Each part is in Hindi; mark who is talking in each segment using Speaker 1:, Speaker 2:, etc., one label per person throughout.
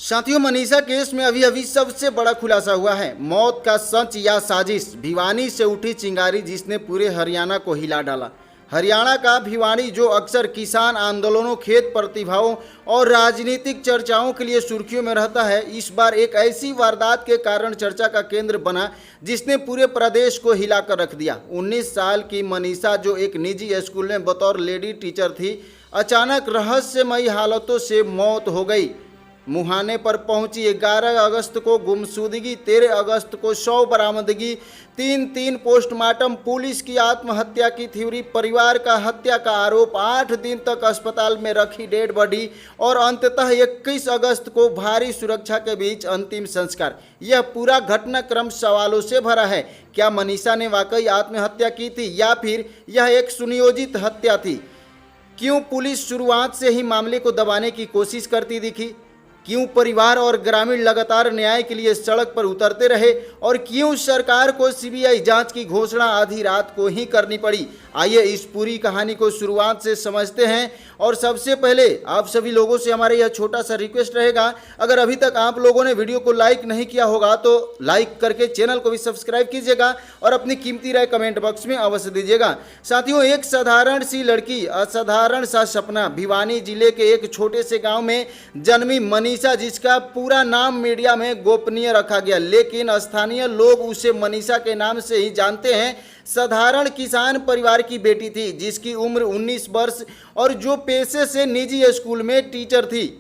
Speaker 1: साथियों, मनीषा केस में अभी अभी सबसे बड़ा खुलासा हुआ है। मौत का सच या साजिश। भिवानी से उठी चिंगारी जिसने पूरे हरियाणा को हिला डाला। हरियाणा का भिवानी, जो अक्सर किसान आंदोलनों, खेत प्रतिभाओं और राजनीतिक चर्चाओं के लिए सुर्खियों में रहता है, इस बार एक ऐसी वारदात के कारण चर्चा का केंद्र बना जिसने पूरे प्रदेश को हिलाकर रख दिया। 19 साल की मनीषा, जो एक निजी स्कूल में बतौर लेडी टीचर थी, अचानक रहस्यमयी हालतों से मौत हो गई। मुहाने पर पहुंची 11 अगस्त को गुमशुदगी, 13 अगस्त को शव बरामदगी, 3 पोस्टमार्टम, पुलिस की आत्महत्या की थ्योरी, परिवार का हत्या का आरोप, 8 दिन तक अस्पताल में रखी डेड बॉडी और अंततः 21 अगस्त को भारी सुरक्षा के बीच अंतिम संस्कार। यह पूरा घटनाक्रम सवालों से भरा है। क्या मनीषा ने वाकई आत्महत्या की थी या फिर यह एक सुनियोजित हत्या थी? क्यों पुलिस शुरुआत से ही मामले को दबाने की कोशिश करती दिखी? क्यों परिवार और ग्रामीण लगातार न्याय के लिए सड़क पर उतरते रहे? और क्यों सरकार को सीबीआई जांच की घोषणा आधी रात को ही करनी पड़ी? आइए इस पूरी कहानी को शुरुआत से समझते हैं। और सबसे पहले आप सभी लोगों से हमारे यह छोटा सा रिक्वेस्ट रहेगा, अगर अभी तक आप लोगों ने वीडियो को लाइक नहीं किया होगा तो लाइक करके चैनल को भी सब्सक्राइब कीजिएगा और अपनी कीमती राय कमेंट बॉक्स में अवश्य दीजिएगा। साथियों, एक साधारण सी लड़की, असाधारण सा सपना। भिवानी जिले के एक छोटे से गाँव में जन्मी मनीषा, जिसका पूरा नाम मीडिया में गोपनीय रखा गया, लेकिन स्थानीय लोग उसे मनीषा के नाम से ही जानते हैं। साधारण किसान परिवार की बेटी थी, जिसकी उम्र 19 वर्ष और जो पेशे से निजी स्कूल में टीचर थी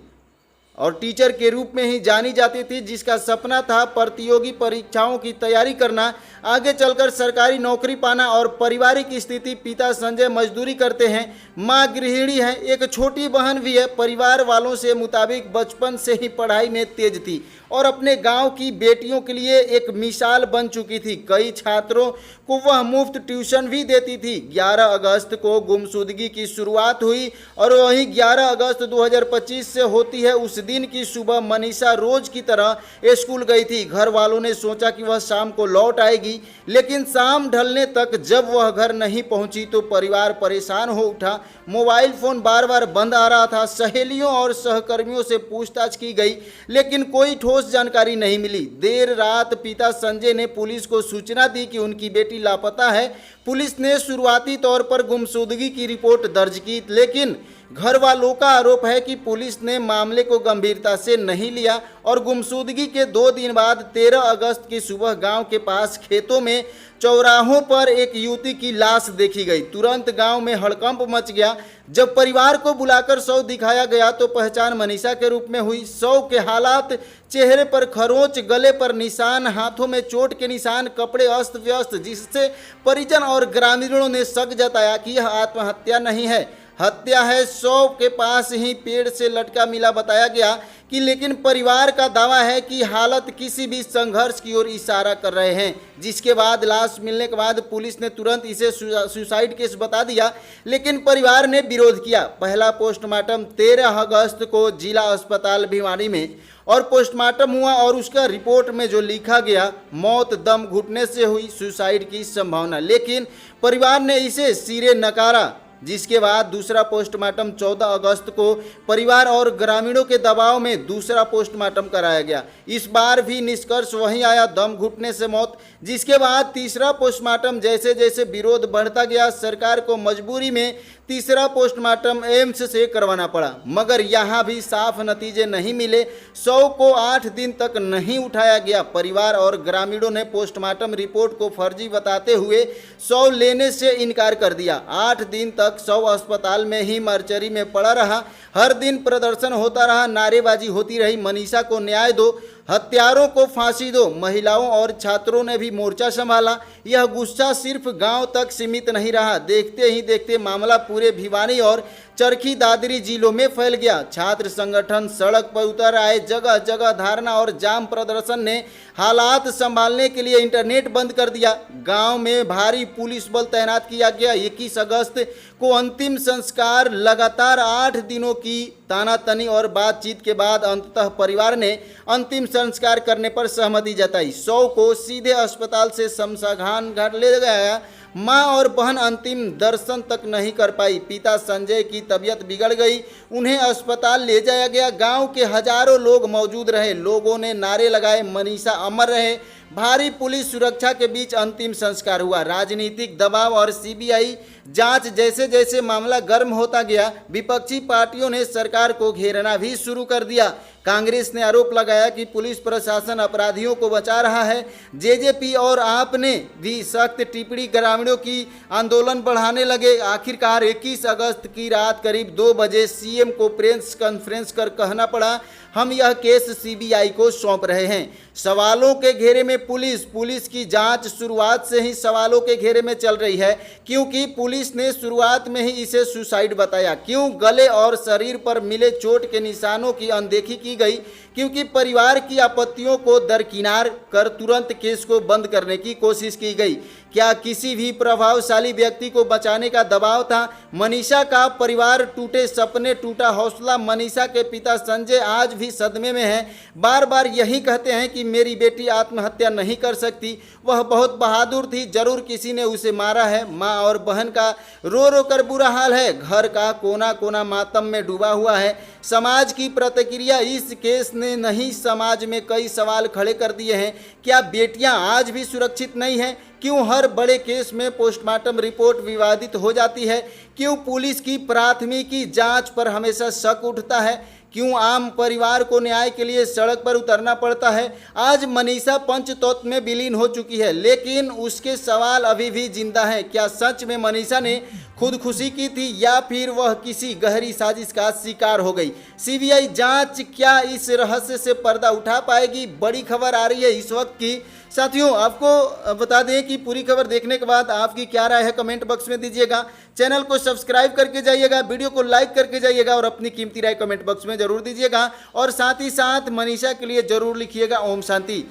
Speaker 1: और टीचर के रूप में ही जानी जाती थी, जिसका सपना था प्रतियोगी परीक्षाओं की तैयारी करना, आगे चलकर सरकारी नौकरी पाना। और पारिवारिक स्थिति, पिता संजय मजदूरी करते हैं, माँ गृहिणी है, एक छोटी बहन भी है। परिवार वालों से मुताबिक बचपन से ही पढ़ाई में तेज थी और अपने गांव की बेटियों के लिए एक मिसाल बन चुकी थी। कई छात्रों को वह मुफ्त ट्यूशन भी देती थी। 11 अगस्त को गुमशुदगी की शुरुआत हुई और वहीं 11 अगस्त 2025 से होती है। उस दिन की सुबह मनीषा रोज की तरह स्कूल गई थी। घर वालों ने सोचा कि वह शाम को लौट आएगी, लेकिन शाम ढलने तक जब वह घर नहीं पहुंची तो परिवार परेशान हो उठा। मोबाइल फोन बार बार बंद आ रहा था। सहेलियों और सहकर्मियों से पूछताछ की गई, लेकिन कोई ठोस जानकारी नहीं मिली। देर रात पिता संजय ने पुलिस को सूचना दी कि उनकी बेटी लापता है। पुलिस ने शुरुआती तौर पर गुमशुदगी की रिपोर्ट दर्ज की, लेकिन घर वालों का आरोप है कि पुलिस ने मामले को गंभीरता से नहीं लिया और गुमशुदगी के 2 दिन बाद 13 अगस्त की सुबह गांव के पास खेतों में चौराहों पर एक युवती की लाश देखी गई। तुरंत गांव में हड़कंप मच गया। जब परिवार को बुलाकर शव दिखाया गया तो पहचान मनीषा के रूप में हुई। शव के हालात, चेहरे पर खरोंच, गले पर निशान, हाथों में चोट के निशान, कपड़े अस्त व्यस्त, जिससे परिजन और ग्रामीणों ने शक जताया कि यह आत्महत्या नहीं है, हत्या है। शव के पास ही पेड़ से लटका मिला बताया गया कि, लेकिन परिवार का दावा है कि हालत किसी भी संघर्ष की ओर इशारा कर रहे हैं। जिसके बाद लाश मिलने के बाद पुलिस ने तुरंत इसे सुसाइड केस बता दिया, लेकिन परिवार ने विरोध किया। पहला पोस्टमार्टम 13 अगस्त को जिला अस्पताल भिवानी में और पोस्टमार्टम हुआ और उसका रिपोर्ट में जो लिखा गया, मौत दम घुटने से हुई, सुसाइड की संभावना, लेकिन परिवार ने इसे सिरे नकारा। जिसके बाद दूसरा पोस्टमार्टम 14 अगस्त को परिवार और ग्रामीणों के दबाव में दूसरा पोस्टमार्टम कराया गया। इस बार भी निष्कर्ष वही आया, दम घुटने से मौत। जिसके बाद तीसरा पोस्टमार्टम, जैसे जैसे विरोध बढ़ता गया, सरकार को मजबूरी में तीसरा पोस्टमार्टम एम्स से करवाना पड़ा, मगर यहाँ भी साफ नतीजे नहीं मिले। शव को 8 दिन तक नहीं उठाया गया। परिवार और ग्रामीणों ने पोस्टमार्टम रिपोर्ट को फर्जी बताते हुए शव लेने से इनकार कर दिया। 8 दिन तक शव अस्पताल में ही मर्चरी में पड़ा रहा। हर दिन प्रदर्शन होता रहा, नारेबाजी होती रही, मनीषा को न्याय दो, हत्यारों को फांसी दो। महिलाओं और छात्रों ने भी मोर्चा संभाला। यह गुस्सा सिर्फ गांव तक सीमित नहीं रहा। देखते ही देखते मामला पूरे भिवानी और चरखी दादरी जिलों में फैल गया। छात्र संगठन सड़क पर उतर आए। जगह जगह धरना और जाम प्रदर्शन ने हालात संभालने के लिए इंटरनेट बंद कर दिया। गांव में भारी पुलिस बल तैनात किया गया। 21 अगस्त को अंतिम संस्कार। लगातार 8 दिनों की तानातनी और बातचीत के बाद अंततः परिवार ने अंतिम संस्कार करने पर सहमति जताई। शव को सीधे अस्पताल से शमशान घाट ले गया। मां और बहन अंतिम दर्शन तक नहीं कर पाई। पिता संजय की तबीयत बिगड़ गई, उन्हें अस्पताल ले जाया गया। गांव के हजारों लोग मौजूद रहे, लोगों ने नारे लगाए, मनीषा अमर रहे। भारी पुलिस सुरक्षा के बीच अंतिम संस्कार हुआ। राजनीतिक दबाव और सीबीआई जांच जैसे जैसे मामला गर्म होता गया, विपक्षी पार्टियों ने सरकार को घेरना भी शुरू कर दिया। कांग्रेस ने आरोप लगाया कि पुलिस प्रशासन अपराधियों को बचा रहा है। जेजेपी और आप ने भी सख्त टिप्पणी, ग्रामीणों की आंदोलन बढ़ाने लगे। आखिरकार 21 अगस्त की रात करीब 2 बजे सीएम को प्रेस कॉन्फ्रेंस कर कहना पड़ा, हम यह केस सीबीआई को सौंप रहे हैं। सवालों के घेरे में पुलिस की जांच शुरुआत से ही सवालों के घेरे में चल रही है, क्योंकि पुलिस ने शुरुआत में ही इसे सुसाइड बताया। क्यों गले और शरीर पर मिले चोट के निशानों की अनदेखी की गई? क्योंकि परिवार की आपत्तियों को दरकिनार कर तुरंत केस को बंद करने की कोशिश की गई। क्या किसी भी प्रभावशाली व्यक्ति को बचाने का दबाव था? मनीषा का परिवार टूटे सपने, टूटा हौसला। मनीषा के पिता संजय आज भी सदमे में हैं, बार बार यही कहते हैं कि मेरी बेटी आत्महत्या नहीं कर सकती, वह बहुत बहादुर थी, जरूर किसी ने उसे मारा है। माँ और बहन का रो रो कर बुरा हाल है, घर का कोना कोना मातम में डूबा हुआ है। समाज की प्रतिक्रिया इस केस ने नहीं, समाज में कई सवाल खड़े कर दिए हैं। क्या बेटियां आज भी सुरक्षित नहीं हैं? क्यों हर बड़े केस में पोस्टमार्टम रिपोर्ट विवादित हो जाती है? क्यों पुलिस की प्राथमिकी जांच पर हमेशा शक उठता है? क्यों आम परिवार को न्याय के लिए सड़क पर उतरना पड़ता है? आज मनीषा पंचतत्व में विलीन हो चुकी है, लेकिन उसके सवाल अभी भी जिंदा हैं। क्या सच में मनीषा ने खुदकुशी की थी या फिर वह किसी गहरी साजिश का शिकार हो गई? सीबीआई जांच क्या इस रहस्य से पर्दा उठा पाएगी? बड़ी खबर आ रही है इस वक्त की। साथियों, आपको बता दें कि पूरी खबर देखने के बाद आपकी क्या राय है कमेंट बॉक्स में दीजिएगा। चैनल को सब्सक्राइब करके जाइएगा, वीडियो को लाइक करके जाइएगा और अपनी कीमती राय कमेंट बॉक्स में जरूर दीजिएगा। और साथ ही साथ मनीषा के लिए जरूर लिखिएगा ओम शांति।